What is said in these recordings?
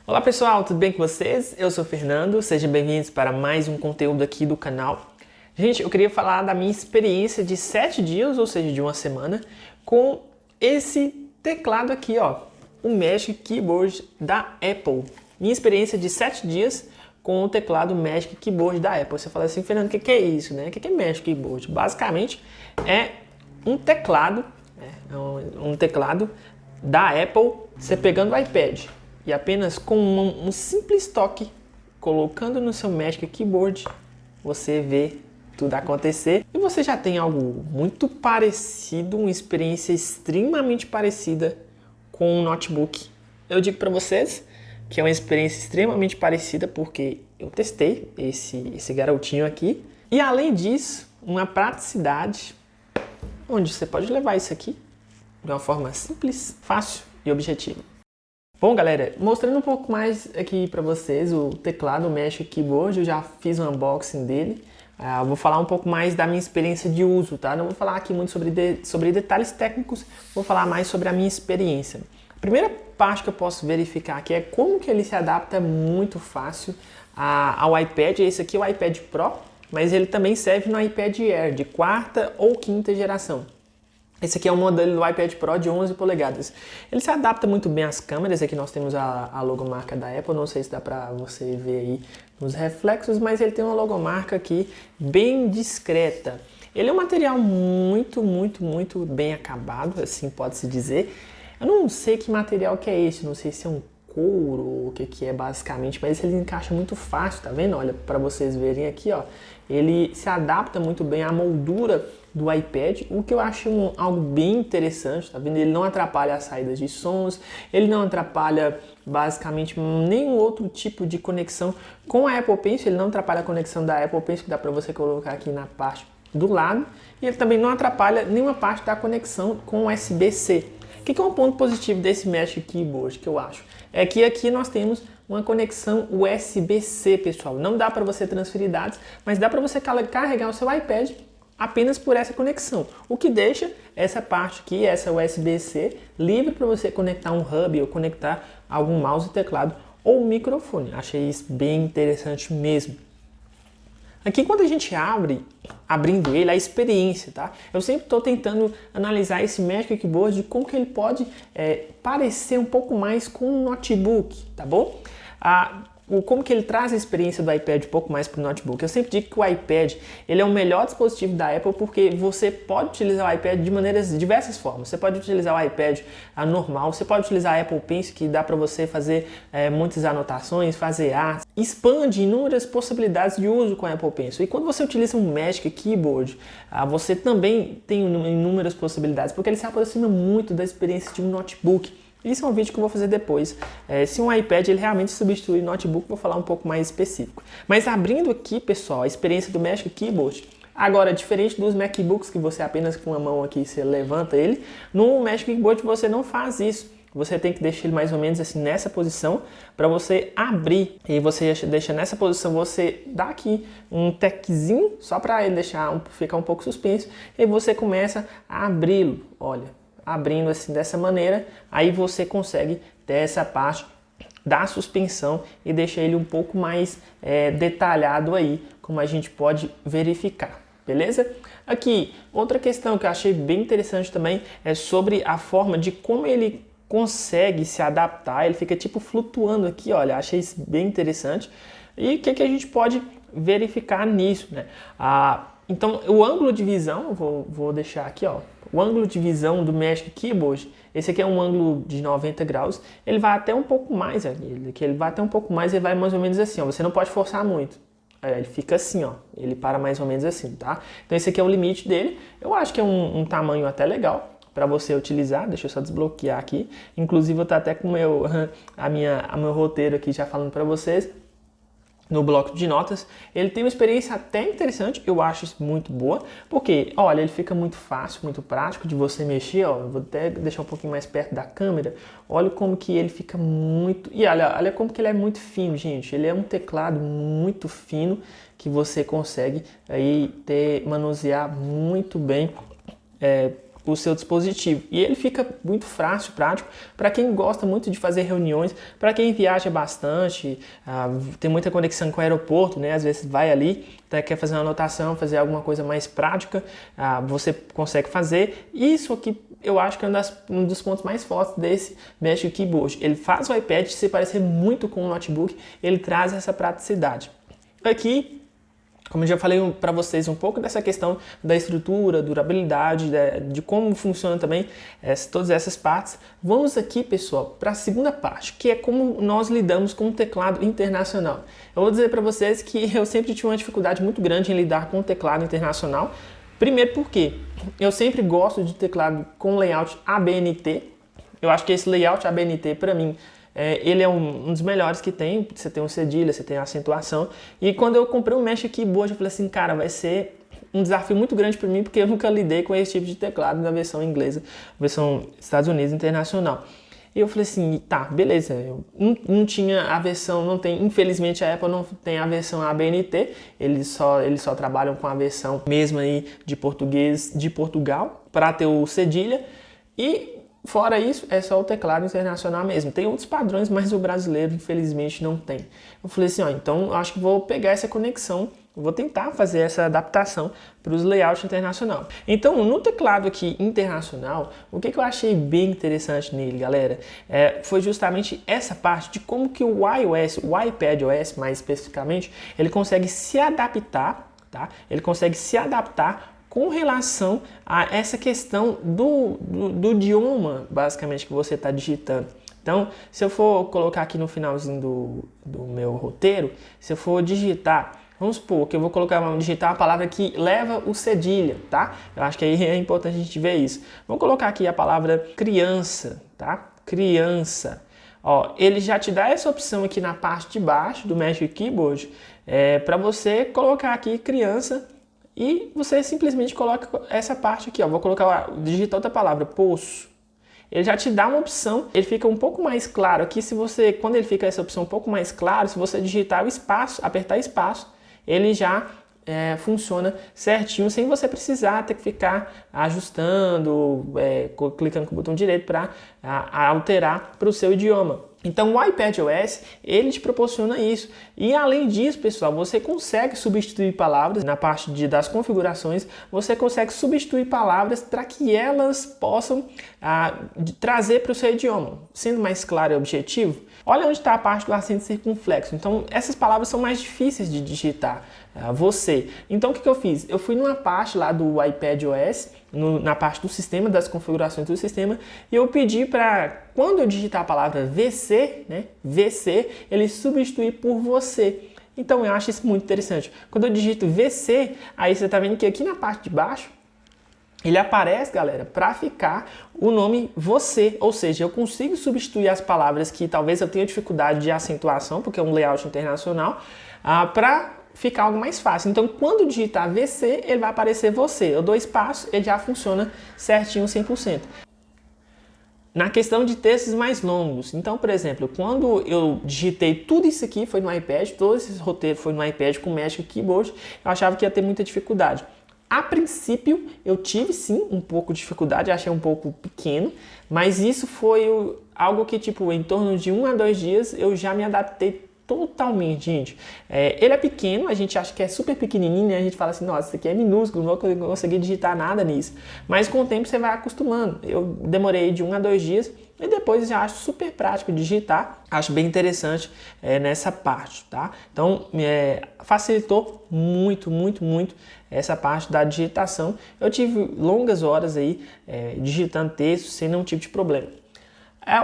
Olá pessoal, tudo bem com vocês? Eu sou o Fernando, sejam bem-vindos para mais um conteúdo aqui do canal. Gente, eu queria falar da minha experiência de 7 dias, ou seja, de uma semana, com esse teclado aqui, ó, o Magic Keyboard da Apple. Minha experiência de 7 dias com o teclado Magic Keyboard da Apple. Você fala assim, Fernando, o que é isso, né? O que é Magic Keyboard? Basicamente é um teclado, um teclado da Apple, você pegando o iPad e apenas com um simples toque, colocando no seu Magic Keyboard, você vê tudo acontecer e você já tem algo muito parecido, uma experiência extremamente parecida com um notebook. Eu digo para vocês que é uma experiência extremamente parecida porque eu testei esse garotinho aqui e além disso, uma praticidade onde você pode levar isso aqui de uma forma simples, fácil e objetiva. Bom, galera, mostrando um pouco mais aqui para vocês o teclado Magic Keyboard, eu já fiz um unboxing dele. Vou falar um pouco mais da minha experiência de uso, tá? Não vou falar aqui muito sobre detalhes técnicos, vou falar mais sobre a minha experiência. A primeira parte que eu posso verificar aqui é como que ele se adapta muito fácil ao iPad. Esse aqui é o iPad Pro, mas ele também serve no iPad Air de 4ª ou 5ª geração. Esse aqui é o modelo do iPad Pro de 11 polegadas. Ele se adapta muito bem às câmeras. Aqui nós temos a logomarca da Apple. Não sei se dá para você ver aí nos reflexos, mas ele tem uma logomarca aqui bem discreta. Ele é um material muito bem acabado, assim pode-se dizer. Eu não sei que material que é esse, não sei se é um couro ou o que é basicamente, mas ele encaixa muito fácil, tá vendo? Olha, para vocês verem aqui, ó, ele se adapta muito bem à moldura do iPad, o que eu acho algo bem interessante, tá vendo? Ele não atrapalha as saídas de sons, ele não atrapalha basicamente nenhum outro tipo de conexão com a Apple Pencil, ele não atrapalha a conexão da Apple Pencil, que dá para você colocar aqui na parte do lado, e ele também não atrapalha nenhuma parte da conexão com USB-C. O que é um ponto positivo desse Magic Keyboard que eu acho? É que aqui nós temos uma conexão USB-C, pessoal. Não dá para você transferir dados, mas dá para você carregar o seu iPad apenas por essa conexão. O que deixa essa parte aqui, essa USB-C, livre para você conectar um hub ou conectar algum mouse e teclado ou microfone. Achei isso bem interessante mesmo. Aqui quando a gente abrindo ele, a experiência, tá? Eu sempre estou tentando analisar esse Magic Keyboard de como que ele pode parecer um pouco mais com um notebook, tá bom? Como que ele traz a experiência do iPad um pouco mais para o notebook. Eu sempre digo que o iPad ele é o melhor dispositivo da Apple porque você pode utilizar o iPad de diversas formas. Você pode utilizar o iPad normal, você pode utilizar a Apple Pencil, que dá para você fazer muitas anotações, fazer artes, expande inúmeras possibilidades de uso com a Apple Pencil. E quando você utiliza um Magic Keyboard, você também tem inúmeras possibilidades, porque ele se aproxima muito da experiência de um notebook. Isso é um vídeo que eu vou fazer depois. Se um iPad ele realmente substitui o notebook, vou falar um pouco mais específico. Mas abrindo aqui, pessoal, a experiência do Magic Keyboard. Agora, diferente dos MacBooks, que você apenas com uma mão aqui, você levanta ele, no Magic Keyboard você não faz isso. Você tem que deixar ele mais ou menos assim nessa posição para você abrir. E você deixa nessa posição, você dá aqui um techzinho, só para ele ficar um pouco suspenso. E você começa a abri-lo, olha. Abrindo assim dessa maneira, aí você consegue ter essa parte da suspensão e deixar ele um pouco mais detalhado aí, como a gente pode verificar, beleza? Aqui, outra questão que eu achei bem interessante também é sobre a forma de como ele consegue se adaptar, ele fica tipo flutuando aqui, olha, achei isso bem interessante. E o que a gente pode verificar nisso, né? Então, o ângulo de visão, vou deixar aqui, ó, o ângulo de visão do Magic Keyboard, esse aqui é um ângulo de 90 graus, ele vai até um pouco mais, ele vai até um pouco mais, ele vai mais ou menos assim, ó, você não pode forçar muito. Ele fica assim, ó, ele para mais ou menos assim, tá? Então esse aqui é o limite dele, eu acho que é um tamanho até legal para você utilizar, deixa eu só desbloquear aqui, inclusive eu tô até com meu roteiro aqui já falando para vocês, no bloco de notas. Ele tem uma experiência até interessante, eu acho isso muito boa, porque, olha, ele fica muito fácil, muito prático de você mexer, ó, vou até deixar um pouquinho mais perto da câmera, olha como que ele fica muito, e olha como que ele é muito fino, gente, ele é um teclado muito fino, que você consegue aí manusear muito bem, o seu dispositivo. E ele fica muito fácil, prático, para quem gosta muito de fazer reuniões, para quem viaja bastante, tem muita conexão com o aeroporto, né? Às vezes vai ali, quer fazer uma anotação, fazer alguma coisa mais prática, você consegue fazer. Isso aqui eu acho que é um dos pontos mais fortes desse Magic Keyboard. Ele faz o iPad se parecer muito com o notebook, ele traz essa praticidade. Aqui, como eu já falei para vocês um pouco dessa questão da estrutura, durabilidade, de como funciona também todas essas partes, vamos aqui, pessoal, para a segunda parte, que é como nós lidamos com o teclado internacional. Eu vou dizer para vocês que eu sempre tive uma dificuldade muito grande em lidar com o teclado internacional. Primeiro porque eu sempre gosto de teclado com layout ABNT. Eu acho que esse layout ABNT, para mim, ele é um dos melhores que tem. Você tem um cedilha, você tem a acentuação. E quando eu comprei um Magic Keyboard, eu falei assim, cara, vai ser um desafio muito grande para mim, porque eu nunca lidei com esse tipo de teclado na versão inglesa, versão Estados Unidos Internacional. E eu falei assim, tá, beleza, eu não tinha a versão, não tem, infelizmente a Apple não tem a versão ABNT, eles só trabalham com a versão mesmo aí de português de Portugal, para ter o cedilha, e fora isso, é só o teclado internacional mesmo. Tem outros padrões, mas o brasileiro, infelizmente, não tem. Eu falei assim, ó, então eu acho que vou pegar essa conexão, vou tentar fazer essa adaptação para os layouts internacional. Então, no teclado aqui internacional, o que eu achei bem interessante nele, galera, foi justamente essa parte de como que o iOS, o iPadOS mais especificamente, ele consegue se adaptar, tá? Ele consegue se adaptar com relação a essa questão do idioma, basicamente, que você está digitando. Então, se eu for colocar aqui no finalzinho do meu roteiro, se eu for digitar, vamos supor que eu vou digitar a palavra que leva o cedilha, tá? Eu acho que aí é importante a gente ver isso. Vamos colocar aqui a palavra criança, tá? Criança. Ó, ele já te dá essa opção aqui na parte de baixo do Magic Keyboard, para você colocar aqui criança. E você simplesmente coloca essa parte aqui, ó. Vou colocar, digitar outra palavra, poço. Ele já te dá uma opção, ele fica um pouco mais claro aqui. Quando ele fica essa opção um pouco mais claro, se você digitar o espaço, apertar espaço, ele já funciona certinho, sem você precisar ter que ficar ajustando, clicando com o botão direito para alterar para o seu idioma. Então o iPadOS, ele te proporciona isso. E além disso, pessoal, você consegue substituir palavras na parte das configurações, você consegue substituir palavras para que elas possam trazer para o seu idioma, sendo mais claro e objetivo. Olha onde está a parte do acento circunflexo. Então essas palavras são mais difíceis de digitar. Então o que eu fiz? Eu fui numa parte lá do iPadOS, na parte do sistema, das configurações do sistema, e eu pedi para, quando eu digitar a palavra VC, né, VC, ele substituir por você. Então eu acho isso muito interessante. Quando eu digito VC, aí você está vendo que aqui na parte de baixo, ele aparece, galera, para ficar o nome você, ou seja, eu consigo substituir as palavras que talvez eu tenha dificuldade de acentuação, porque é um layout internacional, para ficar algo mais fácil. Então, quando digitar VC, ele vai aparecer você. Eu dou espaço, ele já funciona certinho 100%. Na questão de textos mais longos, então, por exemplo, quando eu digitei tudo isso aqui, foi no iPad, todo esse roteiro foi no iPad com o Magic Keyboard, eu achava que ia ter muita dificuldade. A princípio, eu tive sim um pouco de dificuldade, achei um pouco pequeno, mas isso foi algo que, tipo, em torno de 1 a 2 dias, eu já me adaptei totalmente, gente. Ele é pequeno, a gente acha que é super pequenininho, né? A gente fala assim, nossa, isso aqui é minúsculo, não vou conseguir digitar nada nisso. Mas com o tempo você vai acostumando. Eu demorei de 1 a 2 dias e depois já acho super prático digitar. Acho bem interessante nessa parte, tá? Então, facilitou muito, muito, muito essa parte da digitação. Eu tive longas horas aí digitando texto sem nenhum tipo de problema.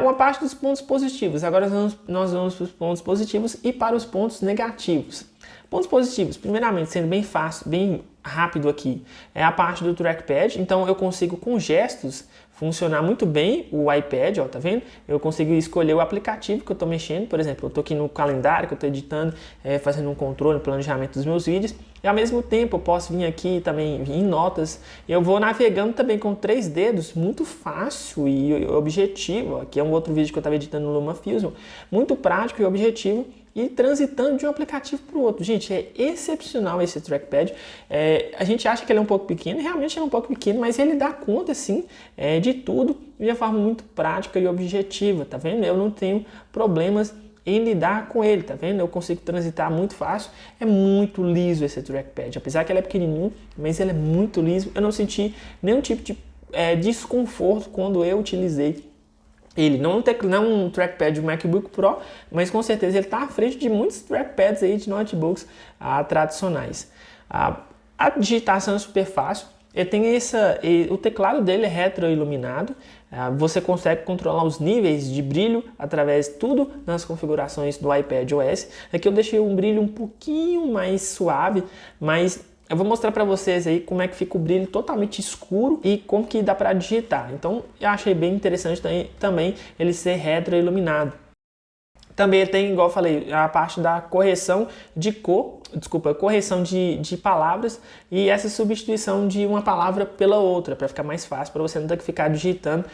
Uma parte dos pontos positivos. Agora nós vamos para os pontos positivos e para os pontos negativos. Pontos positivos, primeiramente, sendo bem fácil, bem rápido aqui, é a parte do trackpad. Então eu consigo com gestos funcionar muito bem o iPad, ó, tá vendo? Eu consigo escolher o aplicativo que eu estou mexendo, por exemplo, eu estou aqui no calendário que eu estou editando, fazendo um controle, planejamento dos meus vídeos, e ao mesmo tempo eu posso vir aqui também em notas, eu vou navegando também com 3 dedos, muito fácil e objetivo. Aqui é um outro vídeo que eu estava editando no LumaFusion, muito prático e objetivo, e transitando de um aplicativo para o outro. Gente, é excepcional esse trackpad. A gente acha que ele é um pouco pequeno, realmente ele é um pouco pequeno, mas ele dá conta, sim, de tudo de uma forma muito prática e objetiva, tá vendo? Eu não tenho problemas em lidar com ele, tá vendo? Eu consigo transitar muito fácil, é muito liso esse trackpad, apesar que ele é pequenininho, mas ele é muito liso, eu não senti nenhum tipo de desconforto quando eu utilizei ele. Não é um trackpad do MacBook Pro, mas com certeza ele está à frente de muitos trackpads aí de notebooks tradicionais. A digitação é super fácil. Ele tem o teclado dele é retroiluminado. Você consegue controlar os níveis de brilho através de tudo nas configurações do iPadOS. Aqui eu deixei um brilho um pouquinho mais suave, mas eu vou mostrar para vocês aí como é que fica o brilho totalmente escuro e como que dá para digitar. Então eu achei bem interessante também ele ser retroiluminado. Também tem, igual eu falei, a parte da correção de correção de palavras e essa substituição de uma palavra pela outra, para ficar mais fácil, para você não ter que ficar digitando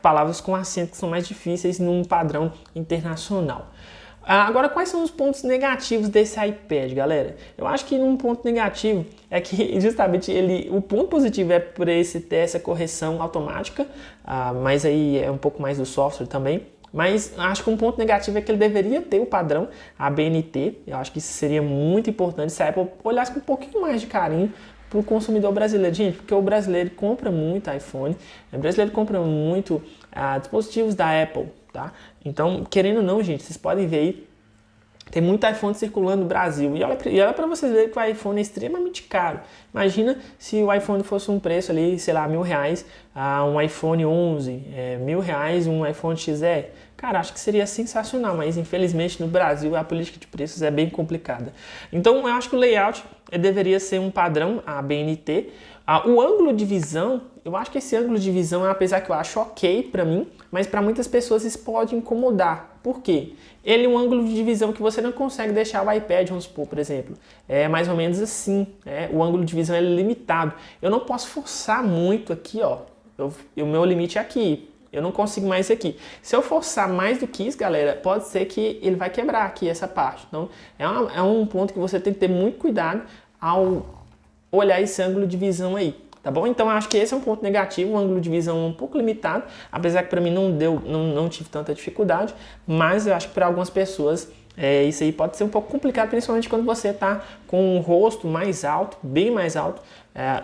palavras com acento que são mais difíceis num padrão internacional. Agora, quais são os pontos negativos desse iPad, galera? Eu acho que um ponto negativo é que justamente o ponto positivo é por esse ter essa correção automática, mas aí é um pouco mais do software também. Mas acho que um ponto negativo é que ele deveria ter o padrão ABNT. Eu acho que isso seria muito importante se a Apple olhasse com um pouquinho mais de carinho para o consumidor brasileiro. Gente, porque o brasileiro compra muito iPhone, o brasileiro compra muito dispositivos da Apple, tá? Então, querendo ou não, gente, vocês podem ver aí, tem muito iPhone circulando no Brasil. E olha para vocês verem que o iPhone é extremamente caro. Imagina se o iPhone fosse um preço ali, sei lá, R$1.000, um iPhone 11, R$1.000 um iPhone XR. Cara, acho que seria sensacional, mas infelizmente no Brasil a política de preços é bem complicada. Então eu acho que o layout deveria ser um padrão ABNT. O ângulo de visão, eu acho que esse ângulo de visão, apesar que eu acho ok para mim, mas para muitas pessoas isso pode incomodar. Por quê? Ele é um ângulo de visão que você não consegue deixar o iPad, vamos supor, por exemplo. É mais ou menos assim, o ângulo de visão é limitado. Eu não posso forçar muito aqui, ó. O meu limite é aqui. Eu não consigo mais aqui. Se eu forçar mais do que isso, galera, pode ser que ele vai quebrar aqui essa parte. Então, é um ponto que você tem que ter muito cuidado ao olhar esse ângulo de visão aí, tá bom? Então, eu acho que esse é um ponto negativo, um ângulo de visão um pouco limitado, apesar que para mim não tive tanta dificuldade, mas eu acho que para algumas pessoas isso aí pode ser um pouco complicado, principalmente quando você está com o rosto mais alto, bem mais alto,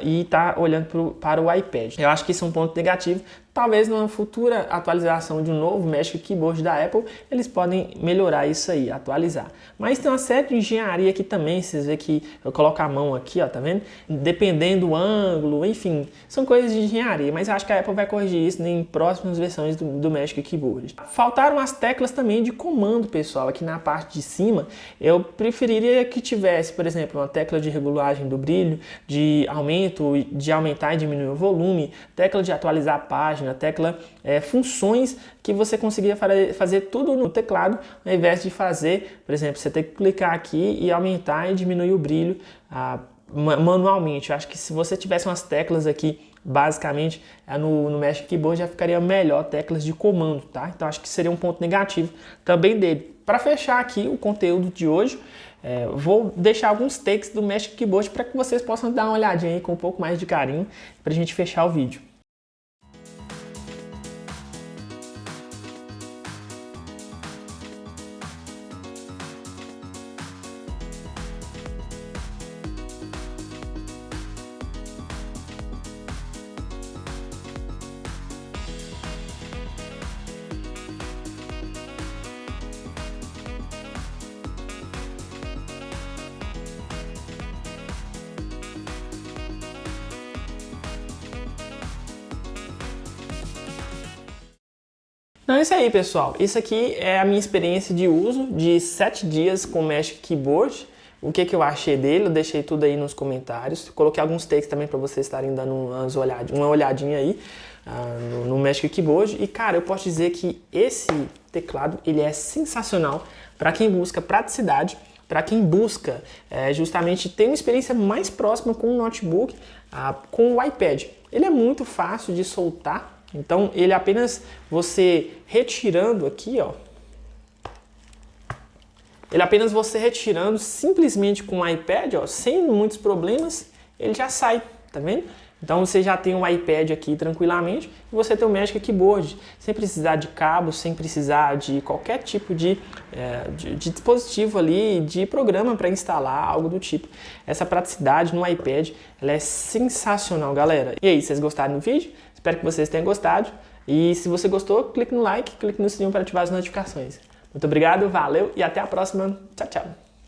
e está olhando para o iPad. Eu acho que isso é um ponto negativo. Talvez numa futura atualização de um novo Magic Keyboard da Apple, eles podem melhorar isso aí, atualizar. Mas tem uma série de engenharia aqui também, vocês veem que eu coloco a mão aqui, ó, tá vendo? Dependendo do ângulo, enfim, são coisas de engenharia, mas eu acho que a Apple vai corrigir isso em próximas versões do Magic Keyboard. Faltaram as teclas também de comando, pessoal, aqui na parte de cima. Eu preferiria que tivesse, por exemplo, uma tecla de regulagem do brilho, de aumentar e diminuir o volume, tecla de atualizar a página, tecla funções que você conseguia fazer tudo no teclado, ao invés de fazer, por exemplo, você tem que clicar aqui e aumentar e diminuir o brilho manualmente. Eu acho que se você tivesse umas teclas aqui, basicamente, no Magic Keyboard já ficaria melhor, teclas de comando, tá? Então acho que seria um ponto negativo também dele. Para fechar aqui o conteúdo de hoje, vou deixar alguns takes do Magic Keyboard para que vocês possam dar uma olhadinha aí com um pouco mais de carinho para a gente fechar o vídeo. Então é isso aí, pessoal. Isso aqui é a minha experiência de uso de 7 dias com o Magic Keyboard. O que eu achei dele, eu deixei tudo aí nos comentários. Coloquei alguns takes também para vocês estarem dando uma olhadinha aí no Magic Keyboard. E, cara, eu posso dizer que esse teclado ele é sensacional para quem busca praticidade, para quem busca justamente ter uma experiência mais próxima com o notebook, com o iPad. Ele é muito fácil de soltar. Então, ele apenas você retirando aqui, ó, Ele apenas você retirando simplesmente com o iPad, ó, sem muitos problemas, ele já sai, tá vendo? Então você já tem um iPad aqui tranquilamente e você tem o Magic Keyboard, sem precisar de cabo, sem precisar de qualquer tipo de dispositivo ali, de programa para instalar, algo do tipo. Essa praticidade no iPad, ela é sensacional, galera. E aí, vocês gostaram do vídeo? Espero que vocês tenham gostado. E se você gostou, clique no like, clique no sininho para ativar as notificações. Muito obrigado, valeu e até a próxima. Tchau, tchau.